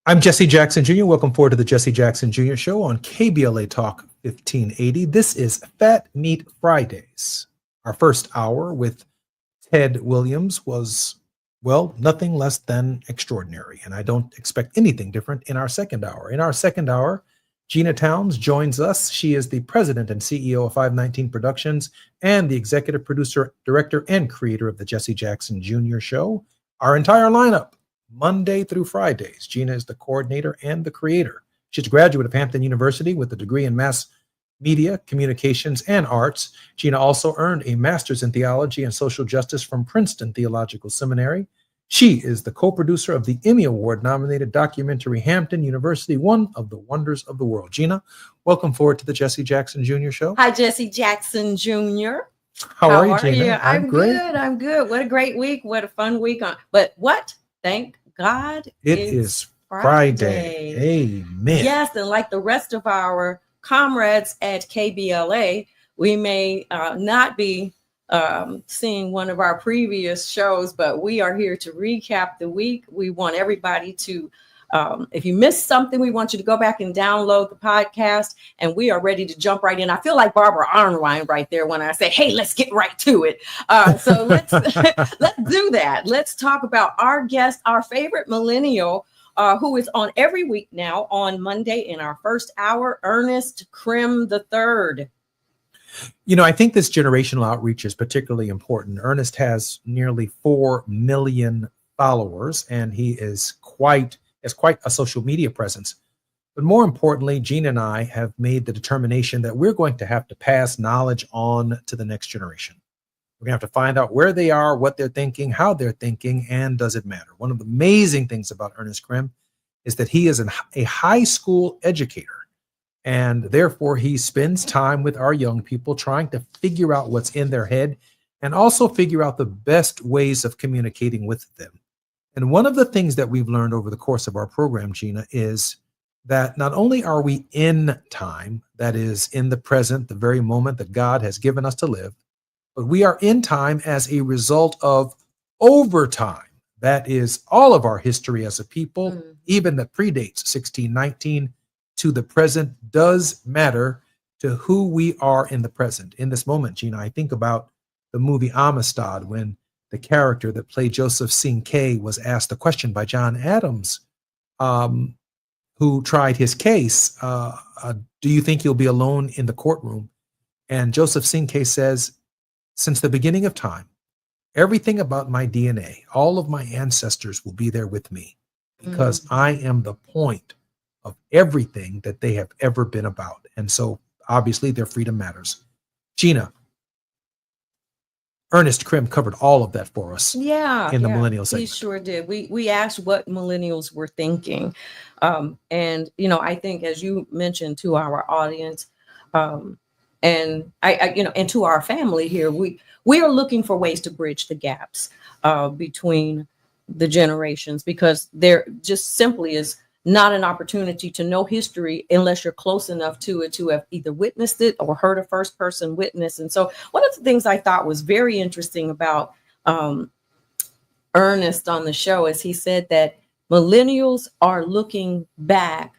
I'm Jesse Jackson Jr. Welcome forward to the Jesse Jackson Jr. Show on KBLA Talk 1580. This is Fat Meat Fridays. Our first hour with Ted Williams was, well, nothing less than extraordinary, and I don't expect anything different in our second hour. In our second hour, Gina Towns joins us. She is the president and CEO of 519 Productions and the executive producer, director, and creator of the Jesse Jackson Jr. Show. Our entire lineup, Monday through Fridays. Gina is the coordinator and the creator. She's a graduate of Hampton University with a degree in mass media, communications, and arts. Gina also earned a master's in theology and social justice from Princeton Theological Seminary. She is the co-producer of the Emmy Award-nominated documentary Hampton University, One of the Wonders of the World. Gina, welcome forward to the Jesse Jackson Jr. Show. Hi, Jesse Jackson Jr. How are you, Gina? I'm great. Good. I'm good. What a great week. What a fun week. But what? Thank God. It is Friday. Amen. Yes, and like the rest of our comrades at KBLA, we may not be seeing one of our previous shows, but we are here to recap the week. We want everybody to, if you missed something, we want you to go back and download the podcast, and we are ready to jump right in. I feel like Barbara Arnwine right there when I say, hey, let's get right to it. So let's do that. Let's talk about our guest, our favorite millennial, who is on every week now on Monday in our first hour, Ernest Krim III. You know, I think this generational outreach is particularly important. Ernest has nearly 4 million followers, and he is quite a social media presence. But more importantly, Gina and I have made the determination that we're going to have to pass knowledge on to the next generation. We're going to have to find out where they are, what they're thinking, how they're thinking, and does it matter? One of the amazing things about Ernest Krim is that he is a high school educator. And therefore, he spends time with our young people trying to figure out what's in their head and also figure out the best ways of communicating with them. And one of the things that we've learned over the course of our program, Gina, is that not only are we in time, that is in the present, the very moment that God has given us to live, but we are in time as a result of overtime. That is all of our history as a people, even that predates 1619 to the present, does matter to who we are in the present. In this moment, Gina, I think about the movie Amistad, when the character that played Joseph Cinqué was asked a question by John Adams, who tried his case. Do you think you'll be alone in the courtroom? And Joseph Cinqué says, since the beginning of time, everything about my DNA, all of my ancestors will be there with me because I am the point of everything that they have ever been about. And so obviously their freedom matters. Gina, Ernest Krim covered all of that for us in the millennial segment. He sure did. We asked what millennials were thinking. And, you know, I think as you mentioned to our audience, and and to our family here, we are looking for ways to bridge the gaps between the generations, because there just simply is not an opportunity to know history unless you're close enough to it to have either witnessed it or heard a first person witness. And so one of the things I thought was very interesting about Ernest on the show is he said that millennials are looking back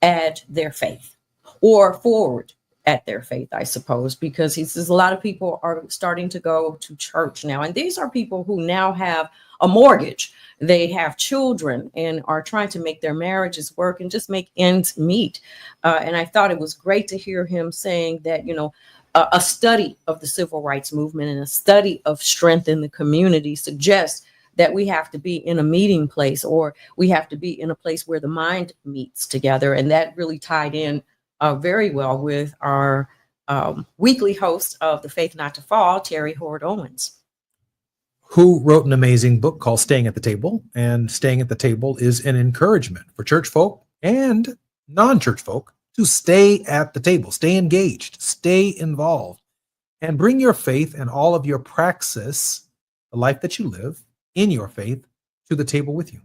at their faith, or forward at their faith, I suppose, because he says a lot of people are starting to go to church now. And these are people who now have a mortgage. They have children and are trying to make their marriages work and just make ends meet. And I thought it was great to hear him saying that, you know, a study of the civil rights movement and a study of strength in the community suggests that we have to be in a meeting place, or we have to be in a place where the mind meets together. And that really tied in very well with our weekly host of The Faith Not to Fall, Terry Hord Owens, who wrote an amazing book called Staying at the Table. And Staying at the Table is an encouragement for church folk and non-church folk to stay at the table, stay engaged, stay involved, and bring your faith and all of your praxis, the life that you live in your faith, to the table with you.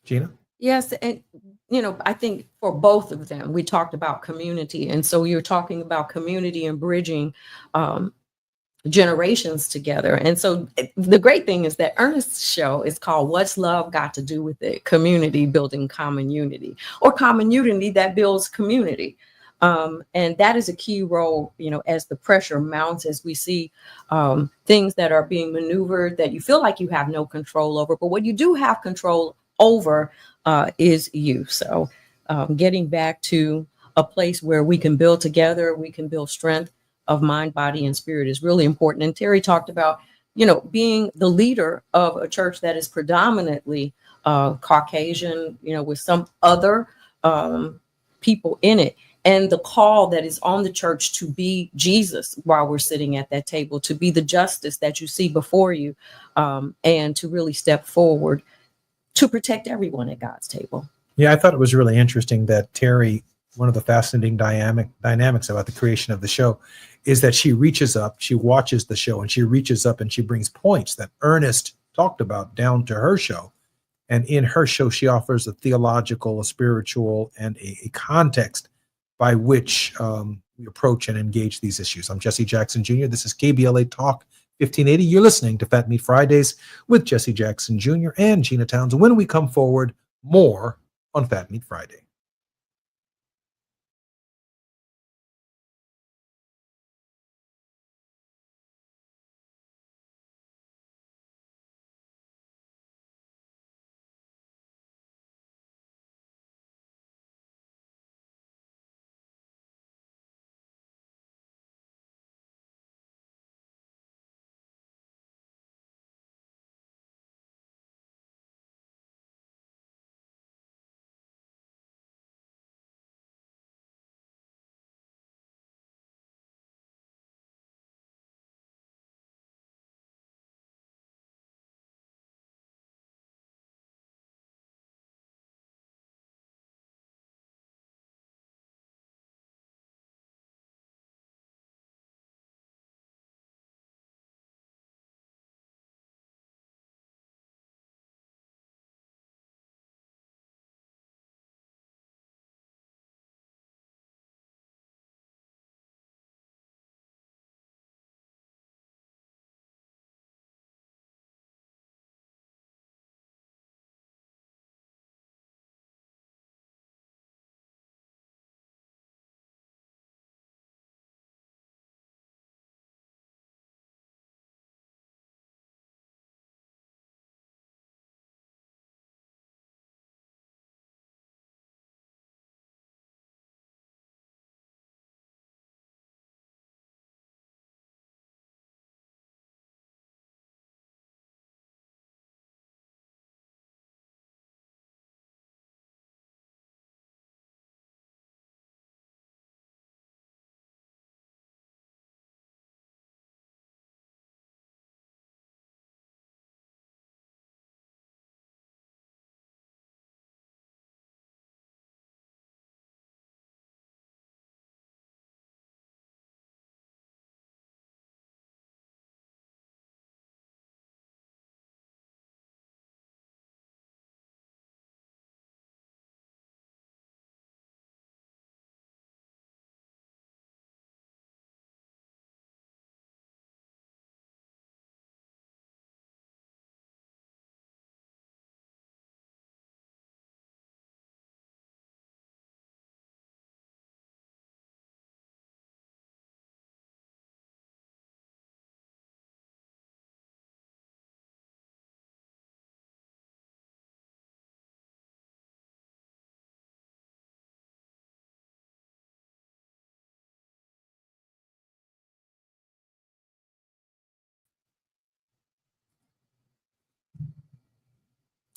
Gina? Yes, and you know, I think for both of them, we talked about community. And so you're talking about community and bridging generations together. And so the great thing is that Ernest's show is called What's Love Got to Do with It? Community Building Common Unity, or common unity that builds community. And that is a key role, as the pressure mounts, as we see things that are being maneuvered that you feel like you have no control over. But what you do have control over is you. So getting back to a place where we can build together, we can build strength of mind, body, and spirit is really important. And Terry talked about, being the leader of a church that is predominantly Caucasian, with some other people in it. And the call that is on the church to be Jesus while we're sitting at that table, to be the justice that you see before you, and to really step forward to protect everyone at God's table. Yeah, I thought it was really interesting that Terry, one of the fascinating dynamics about the creation of the show is that she reaches up, she watches the show, and she reaches up and she brings points that Ernest talked about down to her show. And in her show, she offers a theological, a spiritual, and a context by which we approach and engage these issues. I'm Jesse Jackson Jr. This is KBLA Talk 1580. You're listening to Fat Meat Fridays with Jesse Jackson Jr. and Gina Towns. When we come forward, more on Fat Meat Friday.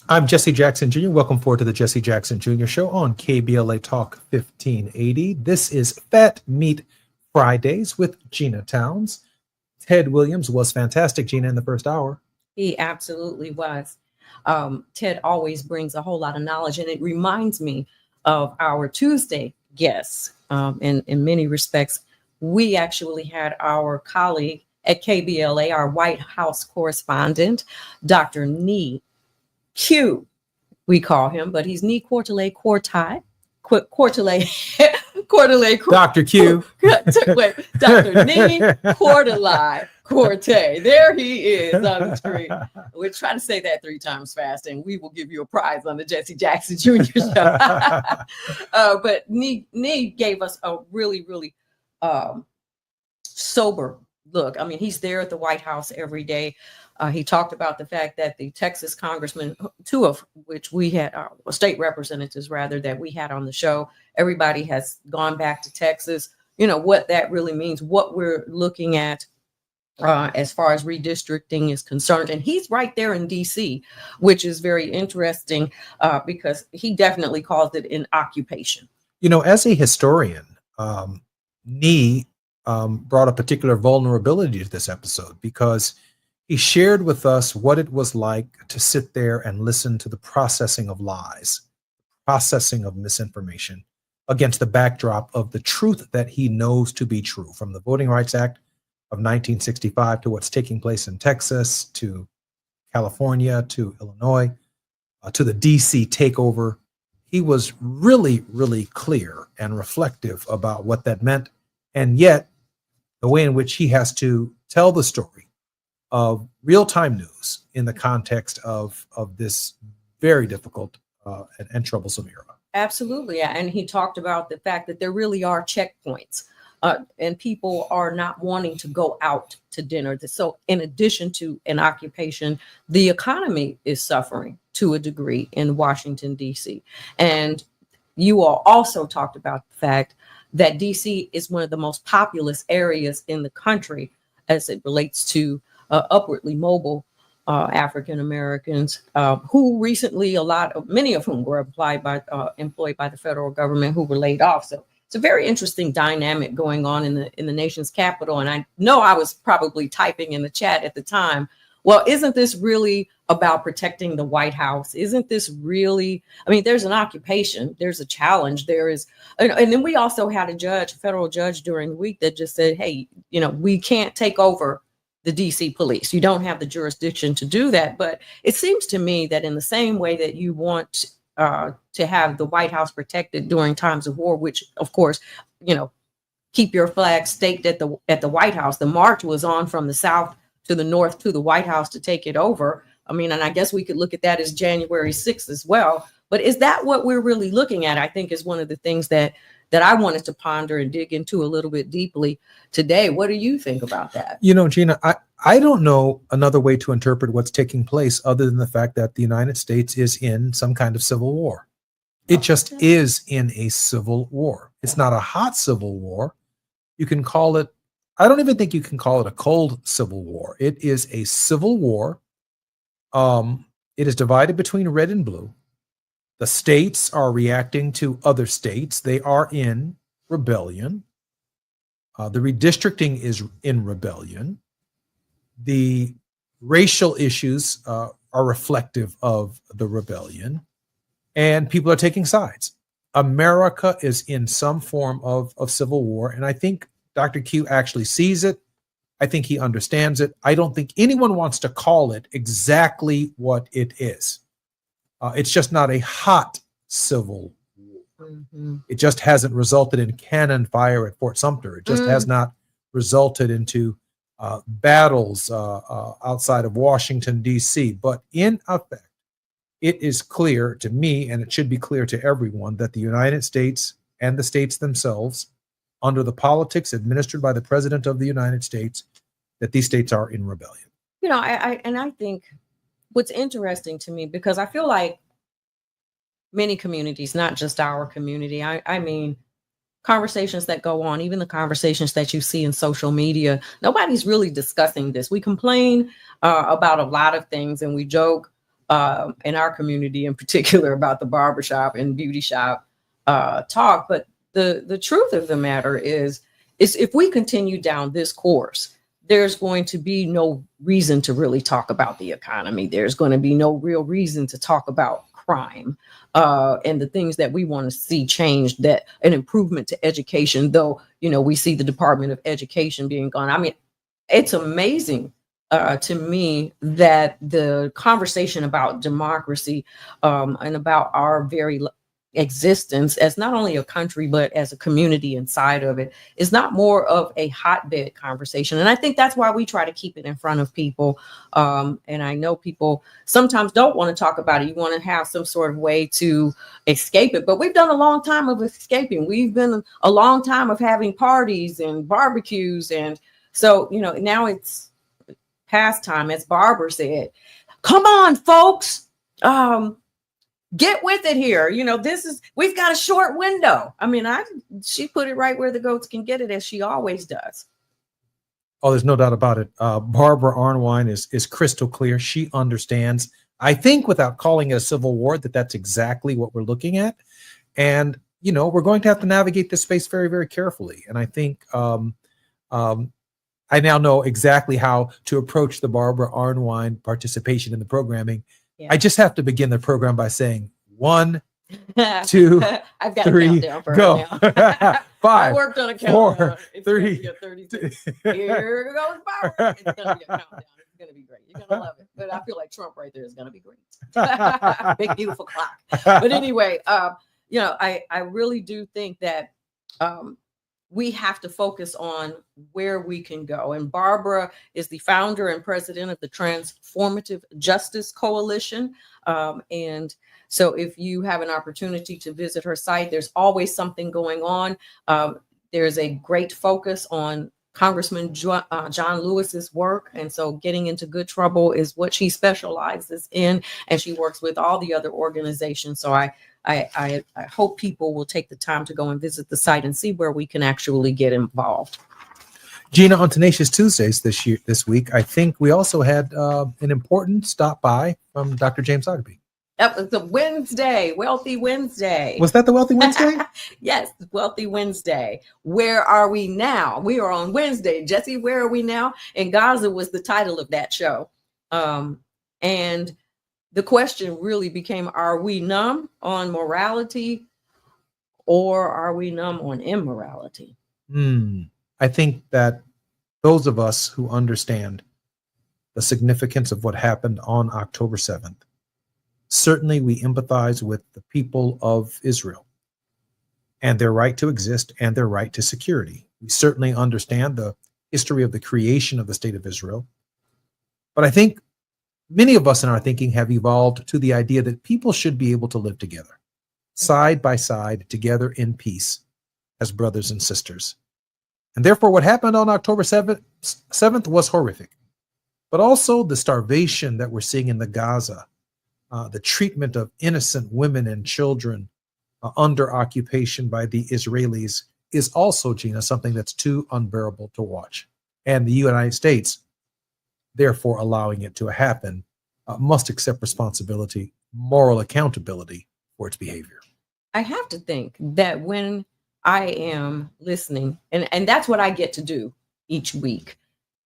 I'm Jesse Jackson Jr. Welcome forward to the Jesse Jackson Jr. Show on KBLA Talk 1580. This is Fat Meat Fridays with Gina Towns. Ted Williams was fantastic, Gina, in the first hour. He absolutely was. Ted always brings a whole lot of knowledge, and it reminds me of our Tuesday guests. In many respects, we actually had our colleague at KBLA, our White House correspondent, Dr. Nee Q, we call him, but he's Nee Quarterley Quartai. Quarterley. Dr. Q. Wait, Dr. Nee Quarterley Cortez. There he is on the screen. We're trying to say that 3 times fast, and we will give you a prize on the Jesse Jackson Jr. show. But Nee gave us a really, really sober look. I mean, he's there at the White House every day. He talked about the fact that the Texas congressmen, 2 of which we had, state representatives rather, that we had on the show, everybody has gone back to Texas. You know, what that really means, what we're looking at as far as redistricting is concerned. And he's right there in DC, which is very interesting because he definitely calls it an occupation. You know, as a historian, Nee brought a particular vulnerability to this episode because he shared with us what it was like to sit there and listen to the processing of lies, processing of misinformation against the backdrop of the truth that he knows to be true, from the Voting Rights Act of 1965 to what's taking place in Texas, to California, to Illinois, to the DC takeover. He was really, really clear and reflective about what that meant. And yet, the way in which he has to tell the story of real-time news in the context of this very difficult and troublesome era. Absolutely. Yeah. And he talked about the fact that there really are checkpoints and people are not wanting to go out to dinner. So in addition to an occupation, the economy is suffering to a degree in Washington, D.C. And you all also talked about the fact that D.C. is one of the most populous areas in the country as it relates to upwardly mobile African Americans who recently, many of whom were employed by the federal government, who were laid off. So it's a very interesting dynamic going on in the nation's capital. And I know I was probably typing in the chat at the time, well, isn't this really about protecting the White House? Isn't this really, I mean, there's an occupation, there's a challenge, there is, and then we also had a federal judge during the week that just said, hey, you know, we can't take over the DC police. You don't have the jurisdiction to do that. But it seems to me that in the same way that you want to have the White House protected during times of war, which of course, you know, keep your flag staked at the White House. The march was on from the South to the North to the White House to take it over. I mean, and I guess we could look at that as January 6th as well. But is that what we're really looking at? I think is one of the things that I wanted to ponder and dig into a little bit deeply today. What do you think about that? You know, Gina, I don't know another way to interpret what's taking place other than the fact that the United States is in some kind of civil war. It just is in a civil war. It's not a hot civil war. You can call it, I don't even think you can call it a cold civil war. It is a civil war. It is divided between red and blue. The states are reacting to other states. They are in rebellion. The redistricting is in rebellion. The racial issues are reflective of the rebellion, and people are taking sides. America is in some form of civil war, and I think Dr. Q actually sees it. I think he understands it. I don't think anyone wants to call it exactly what it is. It's just not a hot civil war. Mm-hmm. It just hasn't resulted in cannon fire at Fort Sumter. It just has not resulted into battles outside of Washington, D.C. But in effect, it is clear to me, and it should be clear to everyone, that the United States and the states themselves, under the politics administered by the President of the United States, that these states are in rebellion. You know, I think what's interesting to me, because I feel like many communities, not just our community, I mean, conversations that go on, even the conversations that you see in social media, nobody's really discussing this. We complain about a lot of things, and we joke in our community in particular about the barbershop and beauty shop talk. But the truth of the matter is if we continue down this course, there's going to be no reason to really talk about the economy. There's going to be no real reason to talk about crime and the things that we want to see changed, that an improvement to education, though, you know, we see the Department of Education being gone. I mean, it's amazing to me that the conversation about democracy and about our very existence as not only a country but as a community inside of it is not more of a hotbed conversation. And I think that's why we try to keep it in front of people. And I know people sometimes don't want to talk about it. You want to have some sort of way to escape it, but we've done a long time of escaping. We've been a long time of having parties and barbecues, and so now it's past time, as Barbara said. Come on, folks. Get with it here. We've got a short window. I mean, she put it right where the goats can get it, as she always does. Oh, there's no doubt about it. Barbara Arnwine is crystal clear. She understands, I think, without calling it a civil war, that's exactly what we're looking at. And, we're going to have to navigate this space very, very carefully. And I think I now know exactly how to approach the Barbara Arnwine participation in the programming. Yeah. I just have to begin the program by saying 1, 2, I've got 3, a countdown for go. 5, I worked on a countdown. 4, 3. 36. Here goes Barbara. It's gonna be a countdown. It's gonna be great. You're gonna love it. But I feel like Trump right there is gonna be great. Big beautiful clock. But anyway, I really do think that we have to focus on where we can go. And Barbara is the founder and president of the Transformative Justice Coalition. And so if you have an opportunity to visit her site, there's always something going on. There's a great focus on Congressman John Lewis's work. And so Getting Into Good Trouble is what she specializes in. And she works with all the other organizations. So I hope people will take the time to go and visit the site and see where we can actually get involved. Gina, on Tenacious Tuesdays this week, I think we also had an important stop by from Dr. James Ogilvy. That was the Wednesday, Wealthy Wednesday. Was that the Wealthy Wednesday? Yes, Wealthy Wednesday. Where are we now? We are on Wednesday. Jesse, where are we now? And Gaza was the title of that show. And the question really became, are we numb on morality or are we numb on immorality? I think that those of us who understand the significance of what happened on October 7th, certainly we empathize with the people of Israel and their right to exist and their right to security. We certainly understand the history of the creation of the state of Israel. But I think many of us in our thinking have evolved to the idea that people should be able to live together, side by side, together in peace as brothers and sisters. And therefore, what happened on October 7th was horrific. But also the starvation that we're seeing in the Gaza, the treatment of innocent women and children under occupation by the Israelis is also, Gina, something that's too unbearable to watch. And the United States, therefore allowing it to happen, must accept responsibility, moral accountability for its behavior. I have to think that when I am listening, and that's what I get to do each week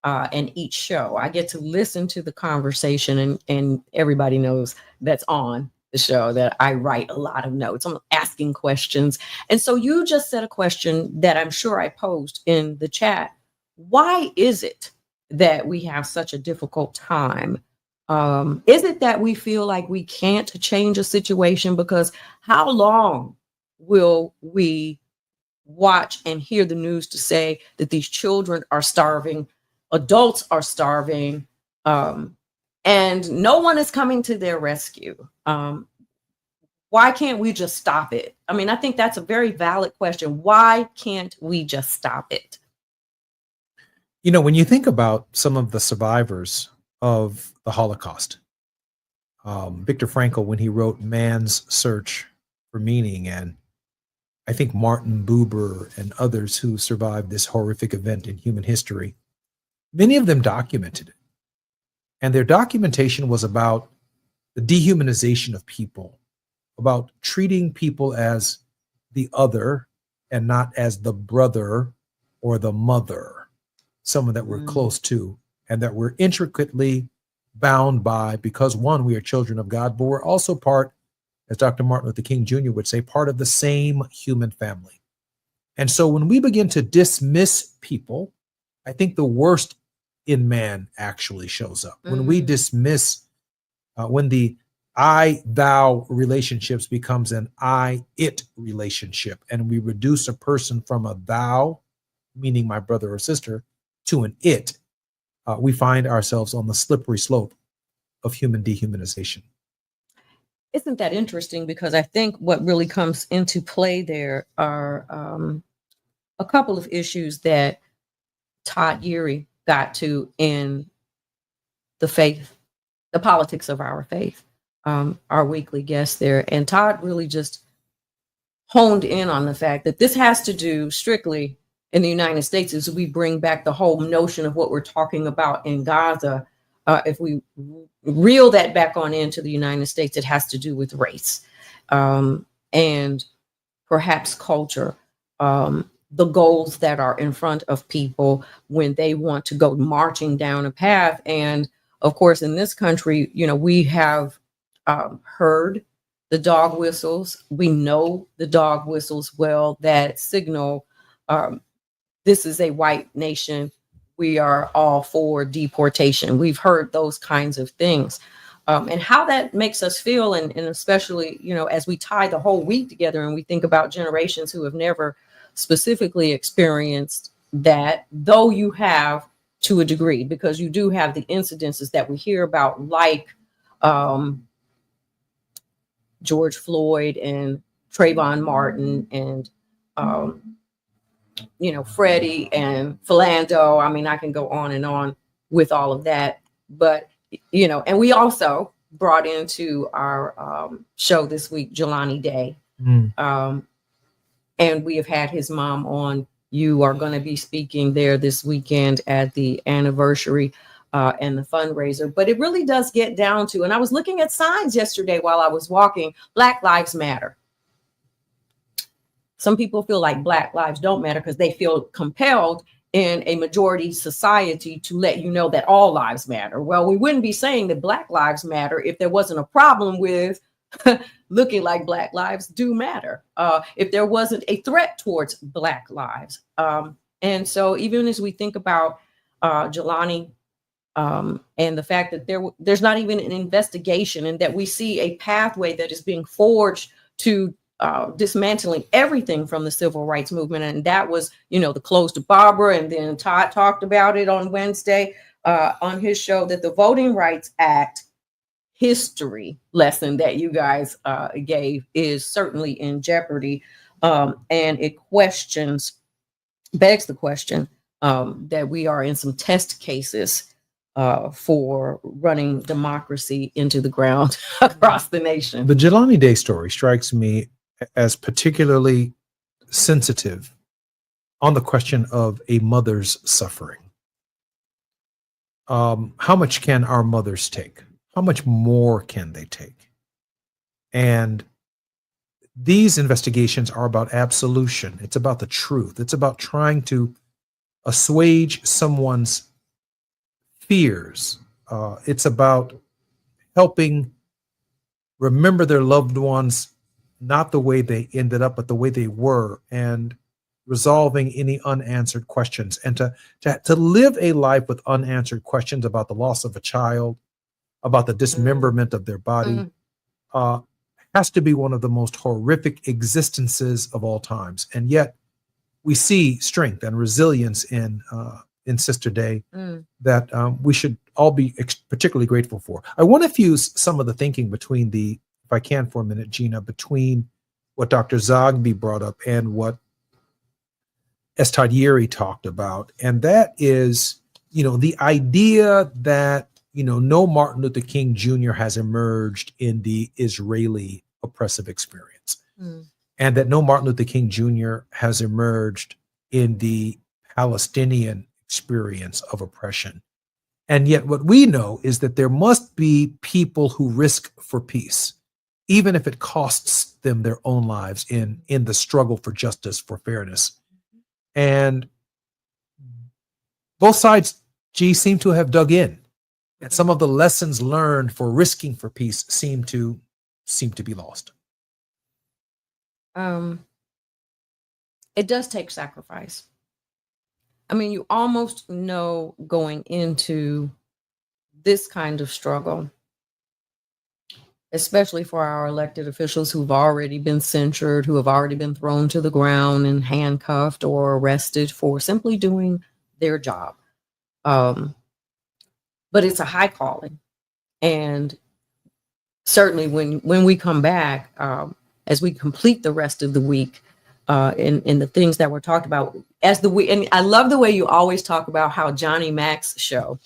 and each show, I get to listen to the conversation, and everybody knows that's on the show that I write a lot of notes. I'm asking questions. And so you just said a question that I'm sure I posed in the chat. Why is it that we have such a difficult time? Is it that we feel like we can't change a situation? Because how long will we watch and hear the news to say that these children are starving, adults are starving, and no one is coming to their rescue? Why can't we just stop it? I mean, I think that's a very valid question. Why can't we just stop it? You know, when you think about some of the survivors of the Holocaust, Viktor Frankl, when he wrote Man's Search for Meaning, and I think Martin Buber and others who survived this horrific event in human history, many of them documented it. And their documentation was about the dehumanization of people, about treating people as the other and not as the brother or the mother, someone that we're close to and that we're intricately bound by, because one, we are children of God, but we're also part, as Dr. Martin Luther King Jr. would say, part of the same human family. And so when we begin to dismiss people, I think the worst in man actually shows up. When we dismiss, when the I thou relationships becomes an I it relationship. And we reduce a person from a thou, meaning my brother or sister, to an it. We find ourselves on the slippery slope of human dehumanization. Isn't that interesting? Because I think what really comes into play there are a couple of issues that Todd Yeary got to in the faith, the politics of our faith, our weekly guest there. And Todd really just honed in on the fact that this has to do strictly in the United States as we bring back the whole notion of what we're talking about in Gaza. If we reel that back on into the United States, it has to do with race and perhaps culture. The goals that are in front of people when they want to go marching down a path. And of course, in this country, we have heard the dog whistles. We know the dog whistles well that signal this is a white nation. We are all for deportation. We've heard those kinds of things. And how that makes us feel, and especially, as we tie the whole week together and we think about generations who have never specifically experienced that, though you have to a degree, because you do have the incidences that we hear about, like George Floyd and Trayvon Martin and, Freddie and Philando. I mean, I can go on and on with all of that. But, and we also brought into our show this week, Jelani Day. And we have had his mom on. You are going to be speaking there this weekend at the anniversary and the fundraiser. But it really does get down to, and I was looking at signs yesterday while I was walking, Black Lives Matter. Some people feel like Black lives don't matter because they feel compelled in a majority society to let you know that all lives matter. Well, we wouldn't be saying that Black lives matter if there wasn't a problem with looking like Black lives do matter, if there wasn't a threat towards Black lives. And so even as we think about Jelani and the fact that there's not even an investigation, and that we see a pathway that is being forged to dismantling everything from the civil rights movement. And that was, the close to Barbara. And then Todd talked about it on Wednesday on his show, that the Voting Rights Act history lesson that you guys gave is certainly in jeopardy. And it begs the question that we are in some test cases for running democracy into the ground across the nation. The Jelani Day story strikes me as particularly sensitive on the question of a mother's suffering. How much can our mothers take? How much more can they take? And these investigations are about absolution. It's about the truth. It's about trying to assuage someone's fears. It's about helping remember their loved ones, not the way they ended up, but the way they were, and resolving any unanswered questions. And to live a life with unanswered questions about the loss of a child, about the dismemberment of their body, has to be one of the most horrific existences of all times. And yet we see strength and resilience in Sister Day that we should all be particularly grateful for. I want to fuse some of the thinking between if I can for a minute, Gina, between what Dr. Zogby brought up and what S. Todd Yeary talked about. And that is, the idea that no Martin Luther King Jr. has emerged in the Israeli oppressive experience, and that no Martin Luther King Jr. has emerged in the Palestinian experience of oppression. And yet what we know is that there must be people who risk for peace, even if it costs them their own lives in the struggle for justice, for fairness. And both sides, seem to have dug in. And some of the lessons learned for risking for peace seem to be lost. It does take sacrifice. I mean, you almost know going into this kind of struggle especially for our elected officials who've already been censured, who have already been thrown to the ground and handcuffed or arrested for simply doing their job. Um, but it's a high calling. And certainly when we come back, as we complete the rest of the week, in the things that were talked about as the week, and I love the way you always talk about how Johnny Mac's show,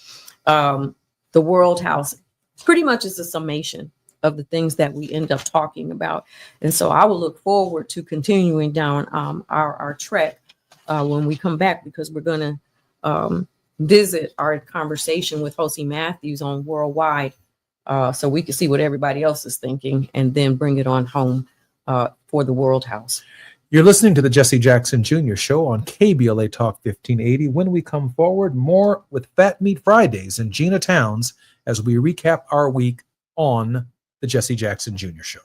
the World House, pretty much is a summation of the things that we end up talking about. And so I will look forward to continuing down our trek when we come back, because we're going to visit our conversation with Josie Matthews on Worldwide, so we can see what everybody else is thinking and then bring it on home for the World House. You're listening to the Jesse Jackson Jr. Show on KBLA Talk 1580. When we come forward, more with Fat Meat Fridays and Gina Towns as we recap our week on the Jesse Jackson Jr. Show.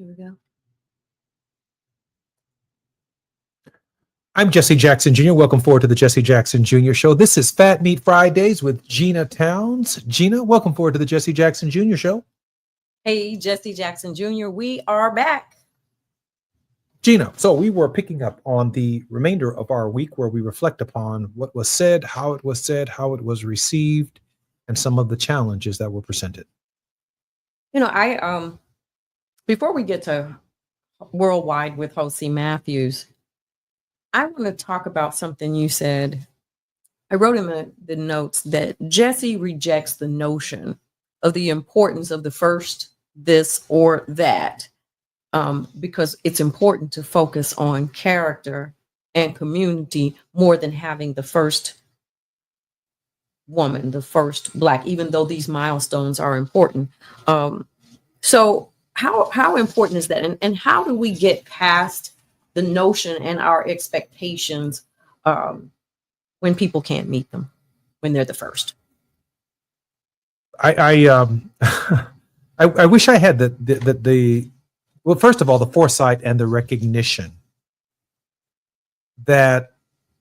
Here we go. I'm Jesse Jackson Jr. Welcome forward to the Jesse Jackson Jr. Show. This is Fat Meat Fridays with Gina Towns. Gina, welcome forward to the Jesse Jackson Jr. Show. Hey, Jesse Jackson Jr., we are back. Gina, so we were picking up on the remainder of our week where we reflect upon what was said, how it was received, and some of the challenges that were presented. I before we get to Worldwide with Josie Matthews, I want to talk about something you said. I wrote in the notes that Jesse rejects the notion of the importance of the first, this or that, because it's important to focus on character and community more than having the first woman, the first Black, even though these milestones are important. So how important is that? And how do we get past the notion and our expectations when people can't meet them, when they're the first? I wish I had well, first of all, the foresight and the recognition that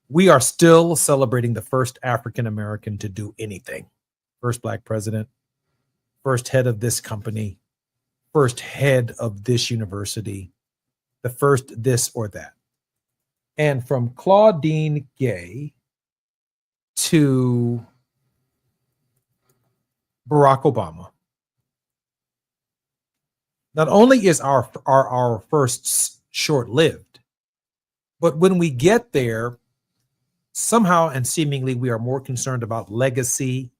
we are still celebrating the first African American to do anything. First Black president, first head of this company, first head of this university, the first this or that. And from Claudine Gay to Barack Obama, not only is our firsts short-lived, but when we get there, somehow and seemingly we are more concerned about legacy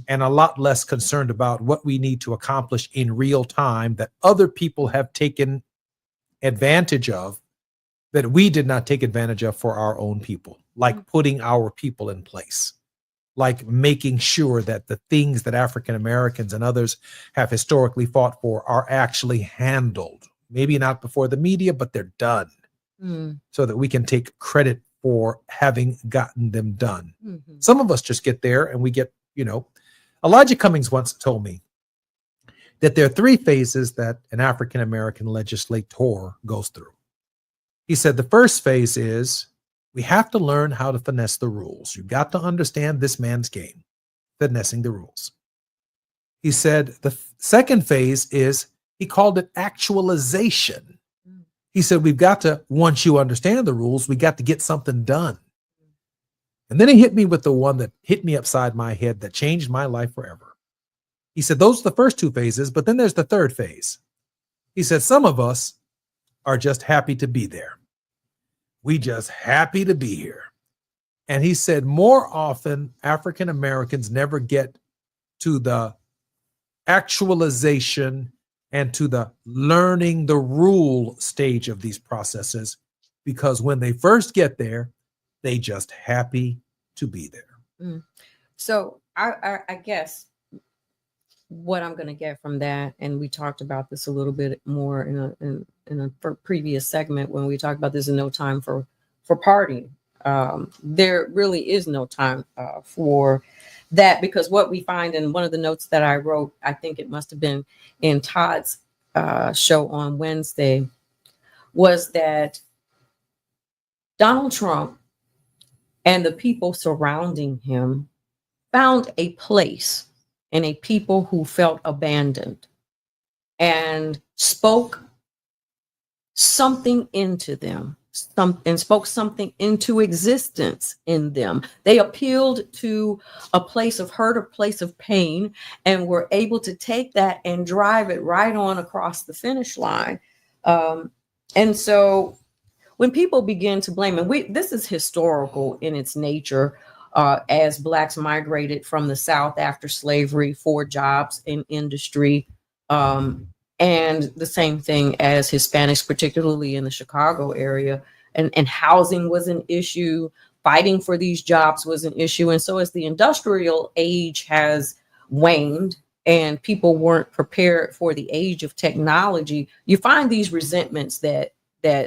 and a lot less concerned about what we need to accomplish in real time that other people have taken advantage of that we did not take advantage of for our own people, like putting our people in place, like making sure that the things that African Americans and others have historically fought for are actually handled. Maybe not before the media, but they're done so that we can take credit for having gotten them done. Some of us just get there and we get, Elijah Cummings once told me that there are 3 phases that an African American legislator goes through. He said the first phase is we have to learn how to finesse the rules. You've got to understand this man's game, finessing the rules. He said the second phase is, he called it actualization. He said, we've got to, once you understand the rules, we got to get something done. And then he hit me with the one that hit me upside my head that changed my life forever. He said, those are the first 2 phases, but then there's the third phase. He said, some of us are just happy to be there. We just happy to be here. And he said, more often, African Americans never get to the actualization and to the learning the rule stage of these processes, because when they first get there, they just happy to be there. So I guess what I'm going to get from that, and we talked about this a little bit more in a previous segment when we talked about there's no time for partying. There really is no time for that, because what we find in one of the notes that I wrote, I think it must have been in Todd's show on Wednesday, was that Donald Trump and the people surrounding him found a place in a people who felt abandoned and spoke something into them, spoke something into existence in them. They appealed to a place of hurt, a place of pain, and were able to take that and drive it right on across the finish line. And so when people begin to blame, and this is historical in its nature, as Blacks migrated from the South after slavery for jobs in industry, and the same thing as Hispanics, particularly in the Chicago area, and housing was an issue, fighting for these jobs was an issue. And so as the industrial age has waned and people weren't prepared for the age of technology, you find these resentments that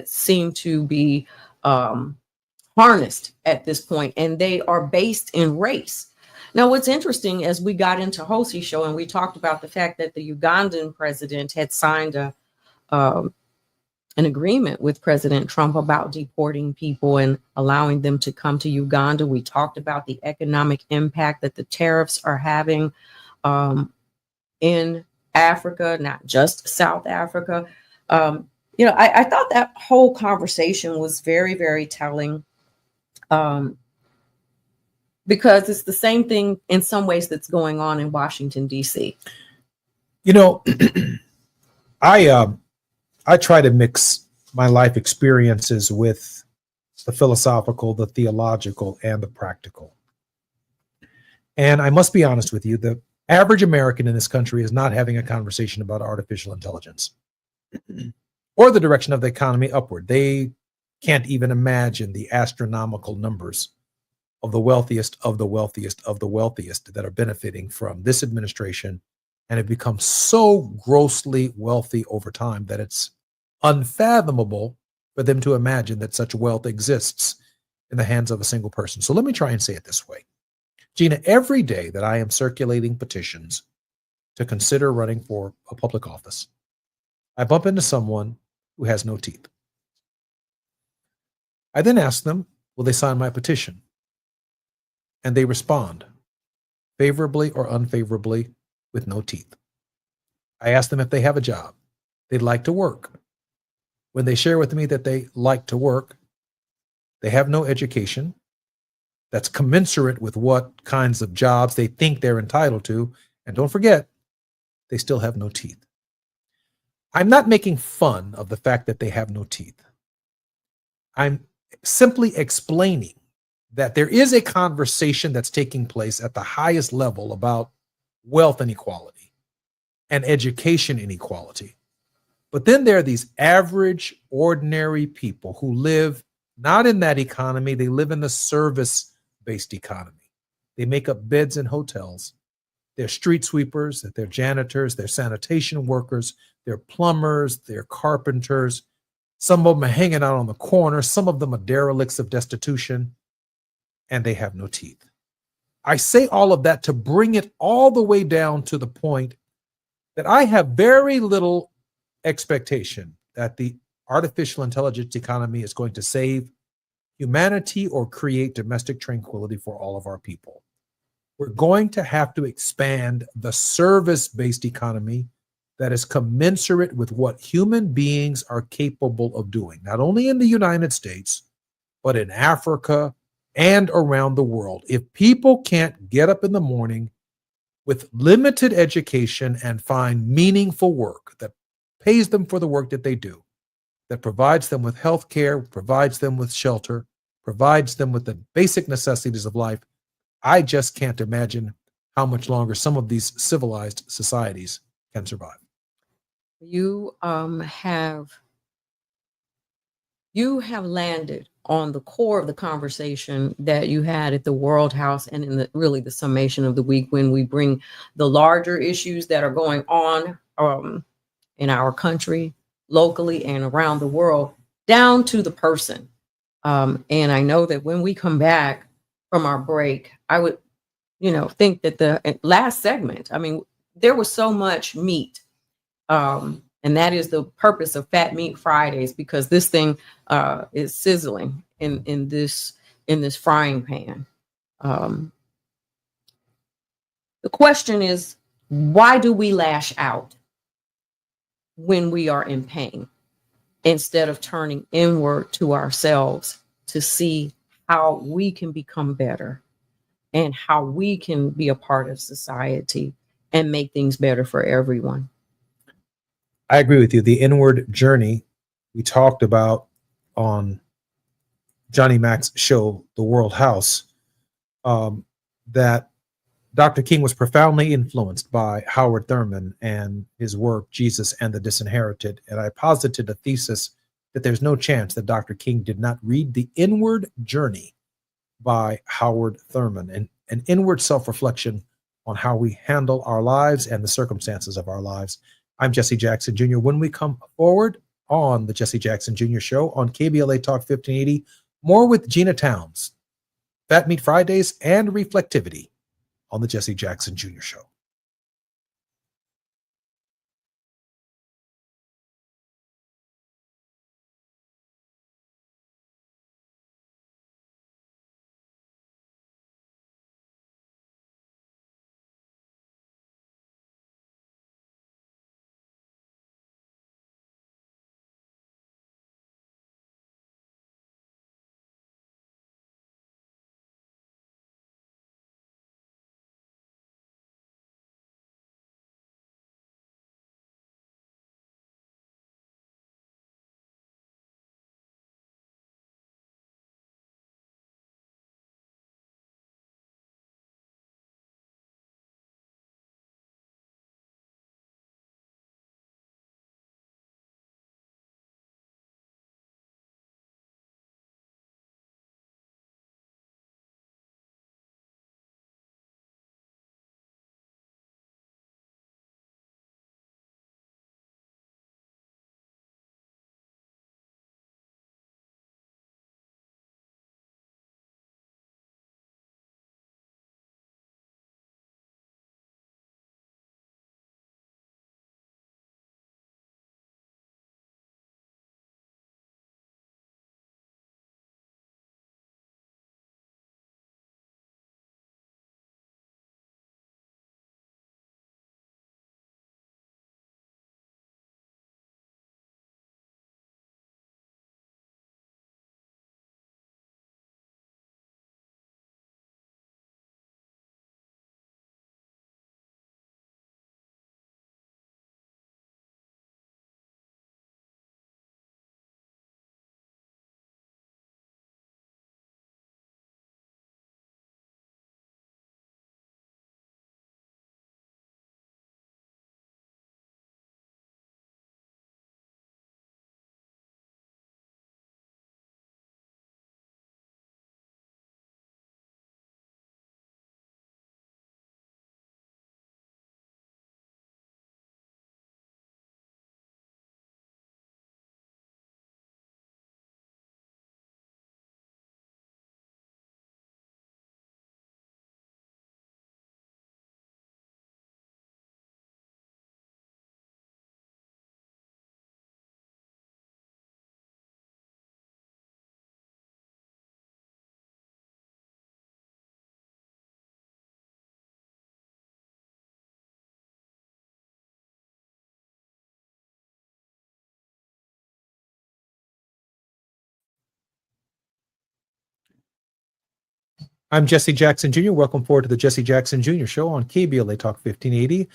seem to be harnessed at this point, and they are based in race. Now, what's interesting, as we got into Josie's show and we talked about the fact that the Ugandan president had signed a an agreement with President Trump about deporting people and allowing them to come to Uganda. We talked about the economic impact that the tariffs are having in Africa, not just South Africa. I thought that whole conversation was very, very telling, because it's the same thing in some ways that's going on in Washington, D.C. I try to mix my life experiences with the philosophical, the theological, and the practical. And I must be honest with you, the average American in this country is not having a conversation about artificial intelligence or the direction of the economy upward. They can't even imagine the astronomical numbers of the wealthiest of the wealthiest of the wealthiest that are benefiting from this administration and have become so grossly wealthy over time that it's unfathomable for them to imagine that such wealth exists in the hands of a single person. So let me try and say it this way. Gina, every day that I am circulating petitions to consider running for a public office, I bump into someone who has no teeth. I then ask them, will they sign my petition? And they respond favorably or unfavorably with no teeth. I ask them if they have a job. They'd like to work. When they share with me that they like to work, they have no education that's commensurate with what kinds of jobs they think they're entitled to. And don't forget, they still have no teeth. I'm not making fun of the fact that they have no teeth. I'm simply explaining that there is a conversation that's taking place at the highest level about wealth inequality and education inequality. But then there are these average, ordinary people who live not in that economy. They live in the service-based economy. They make up beds in hotels. They're street sweepers, they're janitors, they're sanitation workers, they're plumbers, they're carpenters. Some of them are hanging out on the corner. Some of them are derelicts of destitution, and they have no teeth. I say all of that to bring it all the way down to the point that I have very little expectation that the artificial intelligence economy is going to save humanity or create domestic tranquility for all of our people. We're going to have to expand the service-based economy that is commensurate with what human beings are capable of doing, not only in the United States, but in Africa and around the world. If people can't get up in the morning with limited education and find meaningful work that pays them for the work that they do, that provides them with health care, provides them with shelter, provides them with the basic necessities of life, I just can't imagine how much longer some of these civilized societies can survive. You have landed on the core of the conversation that you had at the World House and in really the summation of the week, when we bring the larger issues that are going on in our country, locally and around the world, down to the person. And I know that when we come back from our break, I would, think that the last segment, there was so much meat. And that is the purpose of Fat Meat Fridays, because this thing is sizzling in this frying pan. The question is, why do we lash out when we are in pain instead of turning inward to ourselves to see how we can become better and how we can be a part of society and make things better for everyone? I agree with you. The inward journey we talked about on Johnny Mac's show, The World House, that Dr. King was profoundly influenced by Howard Thurman and his work, Jesus and the Disinherited. And I posited a thesis that there's no chance that Dr. King did not read The Inward Journey by Howard Thurman, and an inward self-reflection on how we handle our lives and the circumstances of our lives. I'm Jesse Jackson Jr. When we come forward on the Jesse Jackson Jr. Show on KBLA Talk 1580, more with Gina Towns, Fat Meat Fridays, and Reflectivity on the Jesse Jackson Jr. Show. I'm Jesse Jackson Jr. Welcome forward to the Jesse Jackson Jr. Show on KBLA Talk 1580.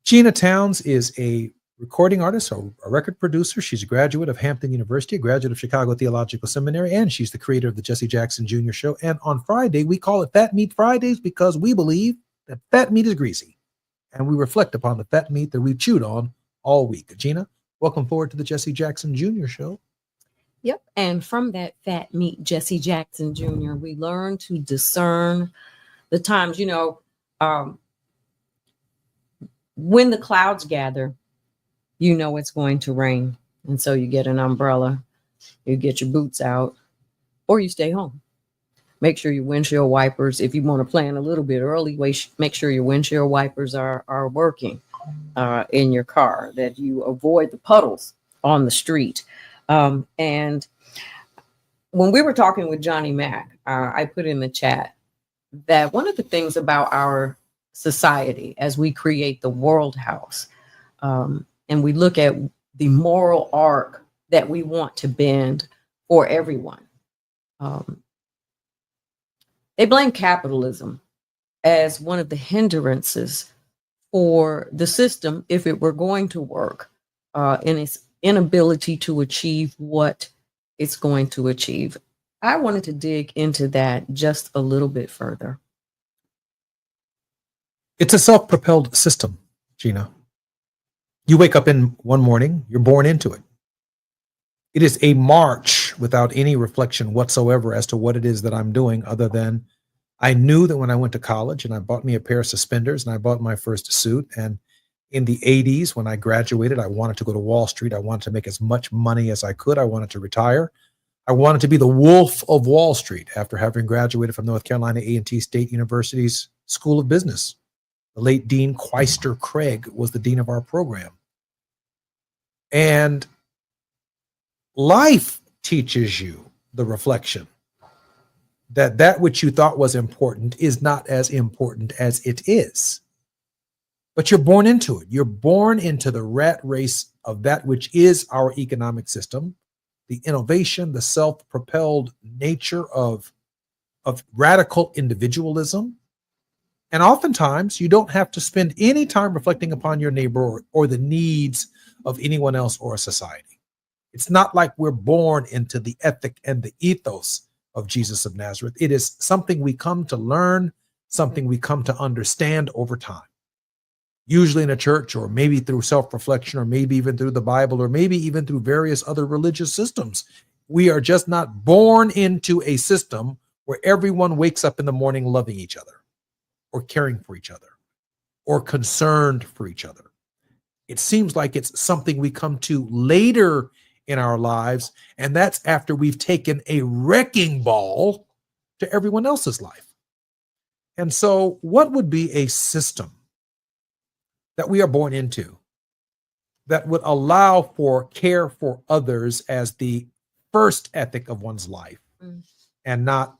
Gina Towns is a recording artist, a record producer. She's a graduate of Hampton University, a graduate of Chicago Theological Seminary, and she's the creator of the Jesse Jackson Jr. Show. And on Friday, we call it Fat Meat Fridays because we believe that fat meat is greasy. And we reflect upon the fat meat that we've chewed on all week. Gina, welcome forward to the Jesse Jackson Jr. Show. Yep. And from that fat meat, Jesse Jackson Jr., we learn to discern the times, when the clouds gather, it's going to rain. And so you get an umbrella, you get your boots out, or you stay home. Make sure your windshield wipers, if you want to plan a little bit early, make sure your windshield wipers are working in your car, that you avoid the puddles on the street. And when we were talking with Johnny Mack, I put in the chat that one of the things about our society as we create the world house, and we look at the moral arc that we want to bend for everyone, they blame capitalism as one of the hindrances for the system if it were going to work, in its inability to achieve what it's going to achieve. I wanted to dig into that just a little bit further. It's a self-propelled system, Gina. You wake up in one morning, you're born into it. It is a march without any reflection whatsoever as to what it is that I'm doing, other than I knew that when I went to college and I bought me a pair of suspenders and I bought my first suit, and in the 80s, when I graduated, I wanted to go to Wall Street. I wanted to make as much money as I could. I wanted to retire. I wanted to be the Wolf of Wall Street after having graduated from North Carolina A&T State University's School of Business. The late Dean Quaister Craig was the dean of our program. And life teaches you the reflection that which you thought was important is not as important as it is. But you're born into it. You're born into the rat race of that which is our economic system, the innovation, the self-propelled nature of radical individualism. And oftentimes you don't have to spend any time reflecting upon your neighbor or the needs of anyone else or a society. It's not like we're born into the ethic and the ethos of Jesus of Nazareth. It is something we come to learn, something we come to understand over time. Usually in a church, or maybe through self-reflection, or maybe even through the Bible, or maybe even through various other religious systems. We are just not born into a system where everyone wakes up in the morning loving each other, or caring for each other, or concerned for each other. It seems like it's something we come to later in our lives, and that's after we've taken a wrecking ball to everyone else's life. And so what would be a system that we are born into that would allow for care for others as the first ethic of one's life, and not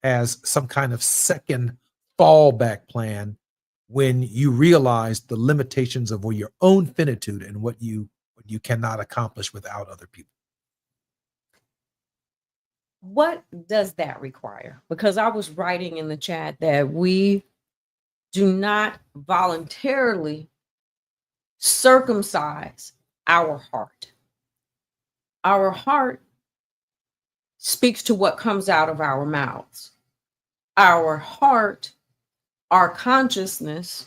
as some kind of second fallback plan when you realize the limitations of your own finitude and what you cannot accomplish without other people? What does that require? Because I was writing in the chat that we do not voluntarily circumcise our heart. Our heart speaks to what comes out of our mouths. Our heart, our consciousness,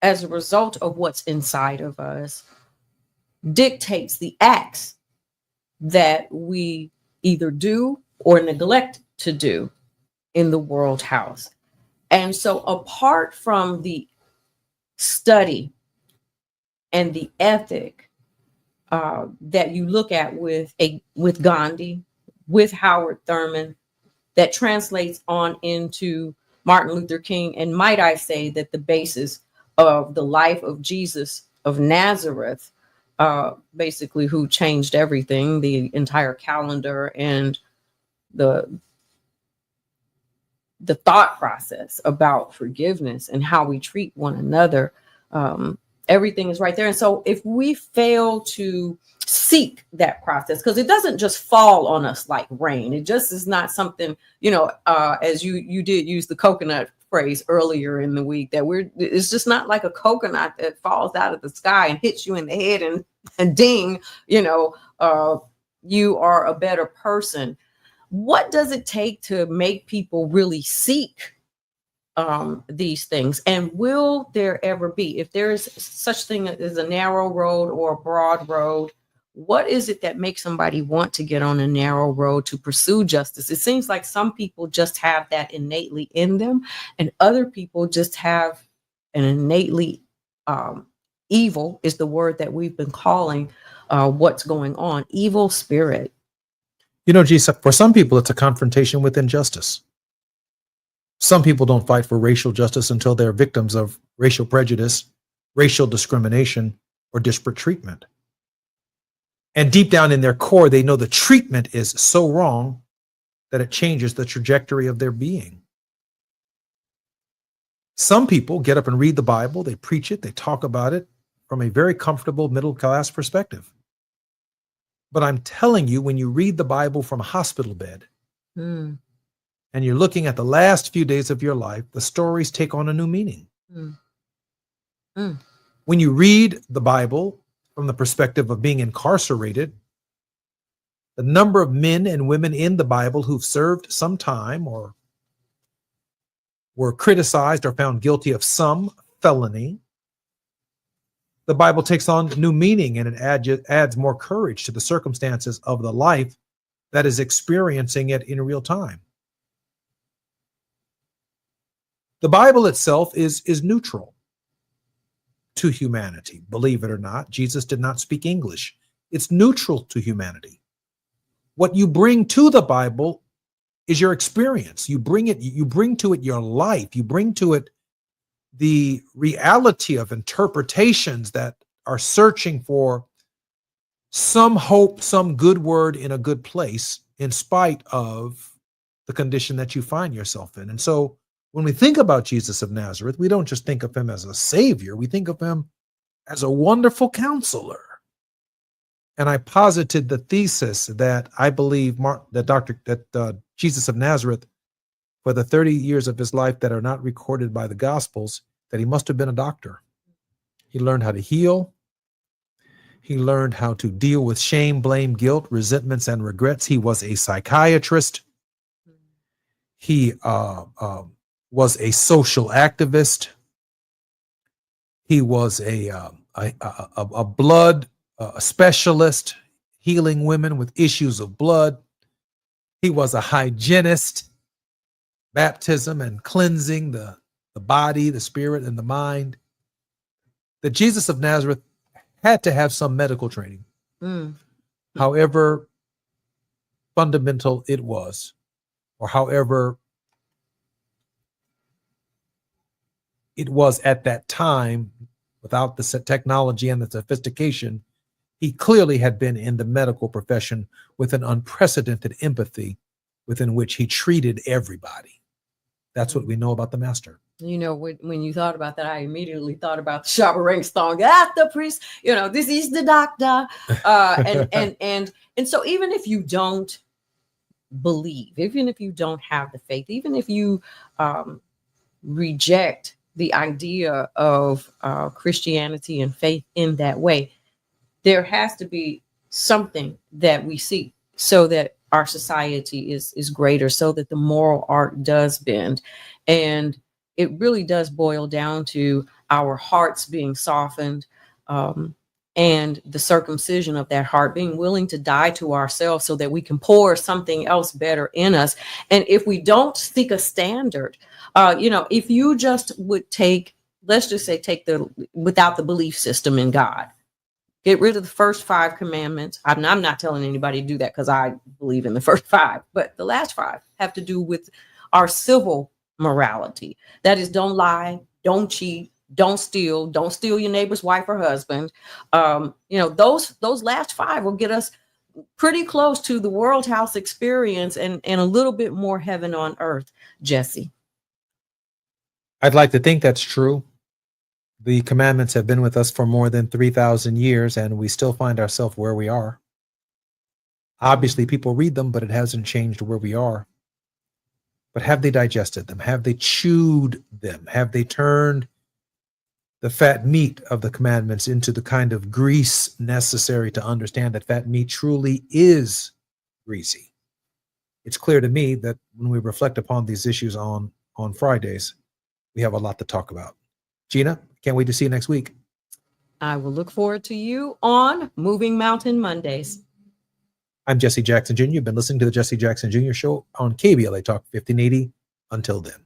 as a result of what's inside of us, dictates the acts that we either do or neglect to do in the world house. And so apart from the study and the ethic that you look at with Gandhi, with Howard Thurman, that translates on into Martin Luther King, and might I say that the basis of the life of Jesus of Nazareth, basically who changed everything, the entire calendar and the thought process about forgiveness and how we treat one another, Everything is right there. And so if we fail to seek that process, because it doesn't just fall on us like rain, it just is not something, as you did use the coconut phrase earlier in the week, that it's just not like a coconut that falls out of the sky and hits you in the head and ding, you are a better person. What does it take to make people really seek these things? And will there ever be, if there is such thing as a narrow road or a broad road, what is it that makes somebody want to get on a narrow road to pursue justice? It seems like some people just have that innately in them, and other people just have an innately evil is the word that we've been calling what's going on, evil spirit. Jesus, for some people, it's a confrontation with injustice. Some people don't fight for racial justice until they're victims of racial prejudice, racial discrimination, or disparate treatment. And deep down in their core, they know the treatment is so wrong that it changes the trajectory of their being. Some people get up and read the Bible, they preach it, they talk about it from a very comfortable middle-class perspective. But I'm telling you, when you read the Bible from a hospital bed, and you're looking at the last few days of your life, the stories take on a new meaning. When you read the Bible from the perspective of being incarcerated, the number of men and women in the Bible who've served some time or were criticized or found guilty of some felony, the Bible takes on new meaning, and it adds more courage to the circumstances of the life that is experiencing it in real time. The Bible itself is neutral to humanity. Believe it or not, Jesus did not speak English. It's neutral to humanity. What you bring to the Bible is your experience. You bring to it your life. You bring to it the reality of interpretations that are searching for some hope, some good word in a good place, in spite of the condition that you find yourself in. And so when we think about Jesus of Nazareth, we don't just think of him as a savior. We think of him as a wonderful counselor. And I posited the thesis that I believe that Jesus of Nazareth, for the 30 years of his life that are not recorded by the Gospels, that he must have been a doctor. He learned how to heal. He learned how to deal with shame, blame, guilt, resentments, and regrets. He was a psychiatrist. He was a social activist. He was a blood specialist, healing women with issues of blood. He was a hygienist, baptism and cleansing the body, the spirit, and the mind. The Jesus of Nazareth had to have some medical training, however fundamental it was, or however it was at that time, without the technology and the sophistication. He clearly had been in the medical profession with an unprecedented empathy within which he treated everybody. That's what we know about the master. When you thought about that, I immediately thought about the Shabba Ranks song, the priest, this is the doctor. And so even if you don't believe, even if you don't have the faith, even if you reject the idea of Christianity and faith in that way, there has to be something that we see so that our society is greater, so that the moral arc does bend. And it really does boil down to our hearts being softened, and the circumcision of that heart, being willing to die to ourselves so that we can pour something else better in us. And if we don't seek a standard, if you just would take without the belief system in God, get rid of the first 5 commandments. I'm not telling anybody to do that because I believe in the first 5, but the last 5 have to do with our civil morality. That is, don't lie, don't cheat, don't steal your neighbor's wife or husband. Those last 5 will get us pretty close to the World House experience and a little bit more heaven on earth. Jesse. I'd like to think that's true. The commandments have been with us for more than 3,000 years, and we still find ourselves where we are. Obviously, people read them, but it hasn't changed where we are. But have they digested them? Have they chewed them? Have they turned the fat meat of the commandments into the kind of grease necessary to understand that fat meat truly is greasy? It's clear to me that when we reflect upon these issues on Fridays, we have a lot to talk about. Gina, can't wait to see you next week. I will look forward to you on Moving Mountain Mondays. I'm Jesse Jackson Jr. You've been listening to the Jesse Jackson Jr. Show on KBLA Talk 1580. Until then.